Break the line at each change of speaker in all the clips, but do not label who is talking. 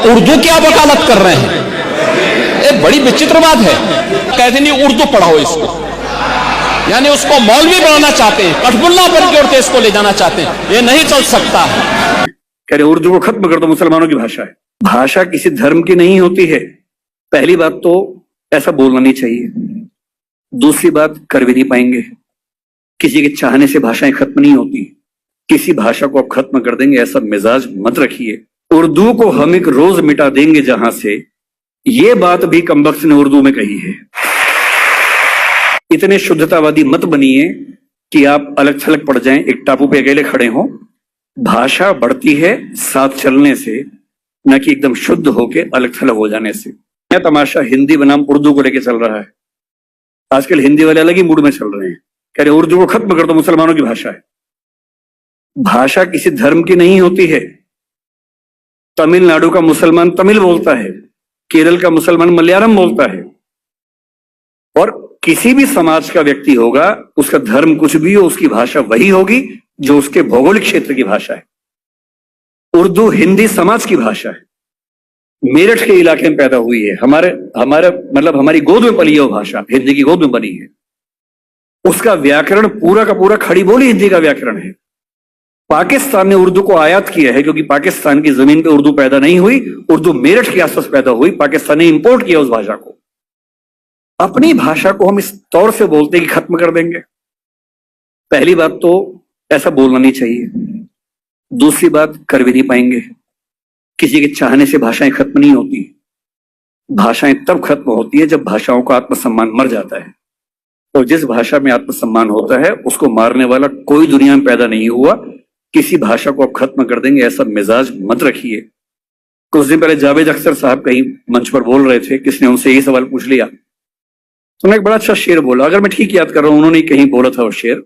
उर्दू की आप वकालत कर रहे हैं। एक बड़ी विचित्र बात है। कहते नहीं उर्दू पढ़ाओ इसको, यानी उसको मौलवी बनाना चाहते हैं, कठपुल्ला बन के उड़ते इसको ले जाना चाहते हैं। ये नहीं चल सकता है।
कह रहे उर्दू को खत्म कर दो, मुसलमानों की भाषा है। भाषा किसी धर्म की नहीं होती है। पहली बात तो ऐसा बोलना नहीं चाहिए। दूसरी बात, कर भी नहीं पाएंगे। किसी के चाहने से भाषाएं खत्म नहीं होती। किसी भाषा को आप खत्म कर देंगे ऐसा मिजाज मत रखिए। उर्दू को हम एक रोज मिटा देंगे जहां से, ये बात भी कमबख्त ने उर्दू में कही है। इतने शुद्धतावादी मत बनिए कि आप अलग थलग पड़ जाएं, एक टापू पे अकेले खड़े हों। भाषा बढ़ती है साथ चलने से, न कि एकदम शुद्ध होके अलग थलग हो जाने से। यह तमाशा हिंदी बनाम उर्दू को लेकर चल रहा है। आजकल हिंदी वाले अलग ही मूड में चल रहे हैं। कह रहे उर्दू को खत्म कर दो, मुसलमानों की भाषा है। भाषा किसी धर्म की नहीं होती है। तमिलनाडु का मुसलमान तमिल बोलता है, केरल का मुसलमान मलयालम बोलता है। और किसी भी समाज का व्यक्ति होगा, उसका धर्म कुछ भी हो, उसकी भाषा वही होगी जो उसके भौगोलिक क्षेत्र की भाषा है। उर्दू हिंदी समाज की भाषा है। मेरठ के इलाके में पैदा हुई है। हमारे मतलब हमारी गोद में पली है वो भाषा, हिंदी की गोद में बनी है। उसका व्याकरण पूरा का पूरा खड़ी बोली हिंदी का व्याकरण है। पाकिस्तान ने उर्दू को आयात किया है, क्योंकि पाकिस्तान की जमीन पे उर्दू पैदा नहीं हुई। उर्दू मेरठ के आसपास पैदा हुई। पाकिस्तान ने इंपोर्ट किया उस भाषा को। अपनी भाषा को हम इस तौर से बोलते कि खत्म कर देंगे। पहली बात तो ऐसा बोलना नहीं चाहिए। दूसरी बात, कर भी नहीं पाएंगे। किसी के चाहने से भाषाएं खत्म नहीं होती। भाषाएं तब खत्म होती है जब भाषाओं का आत्मसम्मान मर जाता है। और जिस भाषा में आत्मसम्मान होता है उसको मारने वाला कोई दुनिया में पैदा नहीं हुआ। किसी भाषा को आप खत्म कर देंगे ऐसा मिजाज मत रखिए। कुछ दिन पहले जावेद अख्तर साहब कहीं मंच पर बोल रहे थे, किसने उनसे यही सवाल पूछ लिया, तो उन्होंने एक बड़ा अच्छा शेर बोला। अगर मैं ठीक याद कर रहा हूं, उन्होंने कहीं बोला था वो शेर।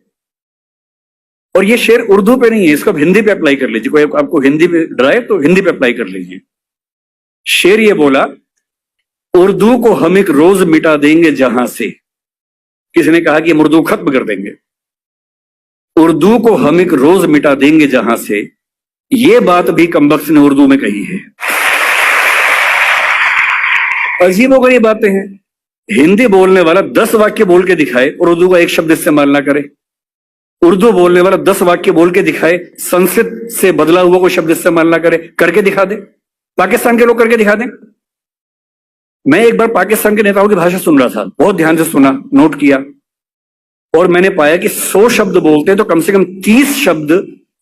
और ये शेर उर्दू पे नहीं है, इसको आप हिंदी पे अप्लाई कर लीजिए। कोई आपको हिंदी पे डराए तो हिंदी पे अप्लाई कर लीजिए। शेर ये बोला, उर्दू को हम एक रोज मिटा देंगे जहां से। किसी ने कहा कि हम उर्दू खत्म कर देंगे। उर्दू को हम एक रोज मिटा देंगे जहां से, ये बात भी कमबख्त ने उर्दू में कही है। अजीबोगरीब बातें हैं। हिंदी बोलने वाला 10 वाक्य बोल के दिखाए और उर्दू का एक शब्द इस्तेमाल ना करे। उर्दू बोलने वाला 10 वाक्य बोल के दिखाए, संस्कृत से बदला हुआ कोई शब्द इस्तेमाल ना करे, करके दिखा दे। पाकिस्तान के लोग करके दिखा दें। मैं एक बार पाकिस्तान के नेताओं की भाषा सुन रहा था, बहुत ध्यान से सुना, नोट किया, और मैंने पाया कि 100 शब्द बोलते हैं तो कम से कम 30 शब्द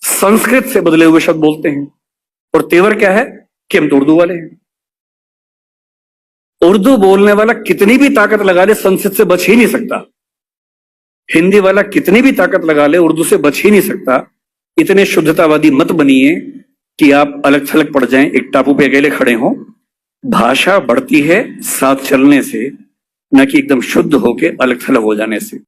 संस्कृत से बदले हुए शब्द बोलते हैं। और तेवर क्या है कि हम तो उर्दू वाले हैं। उर्दू बोलने वाला कितनी भी ताकत लगा ले, संस्कृत से बच ही नहीं सकता। हिंदी वाला कितनी भी ताकत लगा ले, उर्दू से बच ही नहीं सकता। इतने शुद्धतावादी मत बनिए कि आप अलग थलग पड़ जाएं, एक टापू पे अकेले खड़े हों। भाषा बढ़ती है साथ चलने से, न कि एकदम शुद्ध होके अलग थलग हो जाने से।